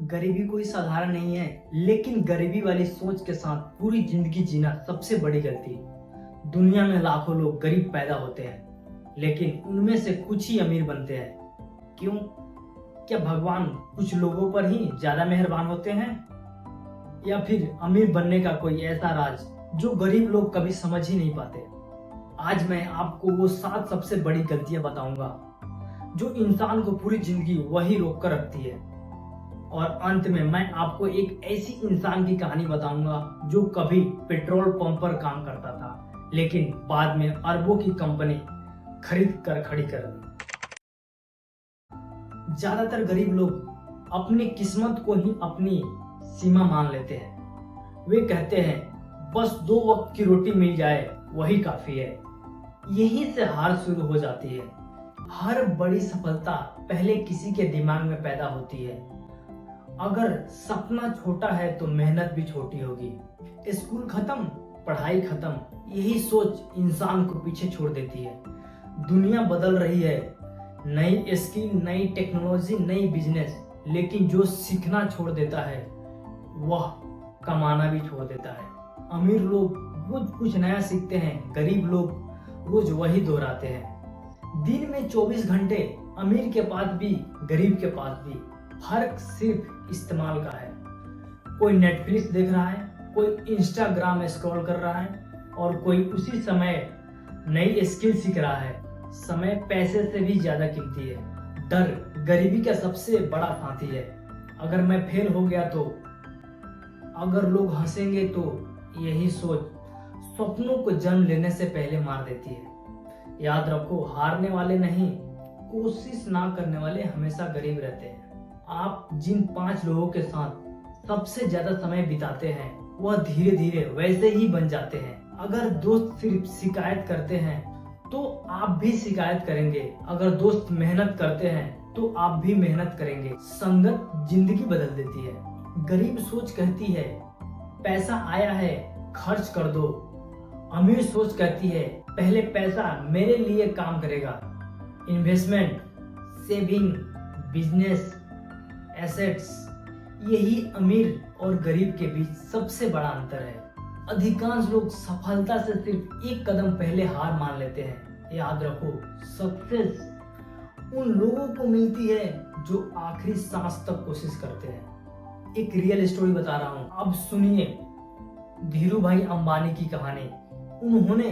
गरीबी कोई साधारण नहीं है, लेकिन गरीबी वाली सोच के साथ पूरी जिंदगी जीना सबसे बड़ी गलती। दुनिया में लाखों लोग गरीब पैदा होते हैं, लेकिन उनमें से कुछ ही अमीर बनते हैं। क्यों? क्या भगवान कुछ लोगों पर ही ज्यादा मेहरबान होते हैं, या फिर अमीर बनने का कोई ऐसा राज जो गरीब लोग कभी समझ ही नहीं पाते? आज मैं आपको वो 7 सबसे बड़ी गलतियां बताऊंगा जो इंसान को पूरी जिंदगी वही रोक कर रखती है। और अंत में मैं आपको एक ऐसी इंसान की कहानी बताऊंगा जो कभी पेट्रोल पंप पर काम करता था, लेकिन बाद में अरबों की कंपनी खरीद कर खड़ी कर दी। ज्यादातर गरीब लोग अपनी किस्मत को ही अपनी सीमा मान लेते हैं। वे कहते हैं बस 2 वक्त की रोटी मिल जाए वही काफी है। यहीं से हार शुरू हो जाती है। हर बड़ी सफलता पहले किसी के दिमाग में पैदा होती है। अगर सपना छोटा है तो मेहनत भी छोटी होगी। स्कूल खत्म, पढ़ाई खत्म, यही सोच इंसान को पीछे छोड़ देती है। दुनिया बदल रही है, नई स्किल, नई टेक्नोलॉजी, नई बिजनेस, लेकिन जो सीखना छोड़ देता है वह कमाना भी छोड़ देता है। अमीर लोग रोज कुछ नया सीखते हैं, गरीब लोग रोज वही दोहराते हैं। दिन में 24 घंटे अमीर के पास भी गरीब के पास भी, फर्क सिर्फ इस्तेमाल का है। कोई नेटफ्लिक्स देख रहा है, कोई इंस्टाग्राम स्क्रॉल कर रहा है, और कोई उसी समय नई स्किल सीख रहा है। समय पैसे से भी ज्यादा कीमती है। डर गरीबी का सबसे बड़ा साथी है। अगर मैं फेल हो गया तो, अगर लोग हंसेंगे तो, यही सोच सपनों को जन्म लेने से पहले मार देती है। याद रखो, हारने वाले नहीं, कोशिश ना करने वाले हमेशा गरीब रहते हैं। आप जिन 5 लोगों के साथ सबसे ज्यादा समय बिताते हैं वह धीरे धीरे वैसे ही बन जाते हैं। अगर दोस्त सिर्फ शिकायत करते हैं तो आप भी शिकायत करेंगे। अगर दोस्त मेहनत करते हैं तो आप भी मेहनत करेंगे। संगत जिंदगी बदल देती है। गरीब सोच कहती है पैसा आया है खर्च कर दो। अमीर सोच कहती है पहले पैसा मेरे लिए काम करेगा। इन्वेस्टमेंट, सेविंग, बिजनेस, एसेट्स, यही अमीर और गरीब के बीच सबसे बड़ा अंतर है। अधिकांश लोग सफलता से सिर्फ एक कदम पहले हार मान लेते हैं। याद रखो, सक्सेस उन लोगों को मिलती है जो आखिरी सांस तक कोशिश करते हैं। एक रियल स्टोरी बता रहा हूं, अब सुनिए धीरू भाई अंबानी की कहानी। उन्होंने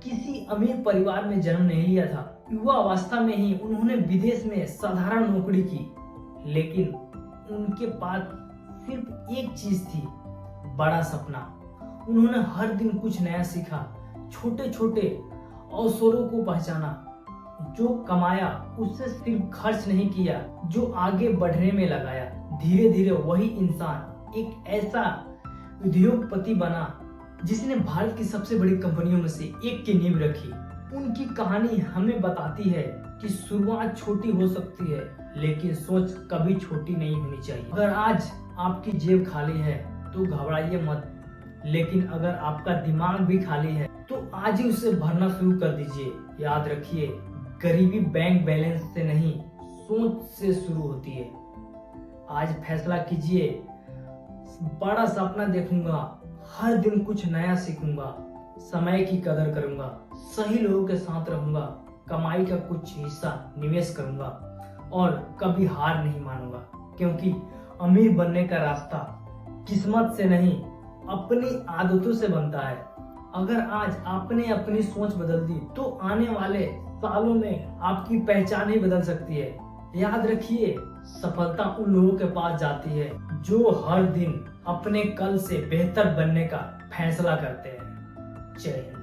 किसी अमीर परिवार में जन्म नहीं लिया था। युवा अवस्था में ही उन्होंने विदेश में साधारण नौकरी की, लेकिन उनके पास सिर्फ एक चीज थी, बड़ा सपना। उन्होंने हर दिन कुछ नया सीखा, छोटे छोटे अवसरों को पहचाना। जो कमाया उससे सिर्फ खर्च नहीं किया, जो आगे बढ़ने में लगाया। धीरे धीरे वही इंसान एक ऐसा उद्योगपति बना जिसने भारत की सबसे बड़ी कंपनियों में से एक की नींव रखी। उनकी कहानी हमें बताती है कि शुरुआत छोटी हो सकती है, लेकिन सोच कभी छोटी नहीं होनी चाहिए। अगर आज आपकी जेब खाली है तो घबराइए मत, लेकिन अगर आपका दिमाग भी खाली है तो आज ही उसे भरना शुरू कर दीजिए। याद रखिए, गरीबी बैंक बैलेंस से नहीं, सोच से शुरू होती है। आज फैसला कीजिए, बड़ा सपना देखूंगा, हर दिन कुछ नया सीखूंगा, समय की कदर करूंगा, सही लोगों के साथ रहूंगा, कमाई का कुछ हिस्सा निवेश करूंगा, और कभी हार नहीं मानूंगा। क्योंकि अमीर बनने का रास्ता किस्मत से नहीं, अपनी आदतों से बनता है। अगर आज आपने अपनी सोच बदल दी तो आने वाले सालों में आपकी पहचान ही बदल सकती है। याद रखिए, सफलता उन लोगों के पास जाती है जो हर दिन अपने कल से बेहतर बनने का फैसला करते हैं। जय हिंद।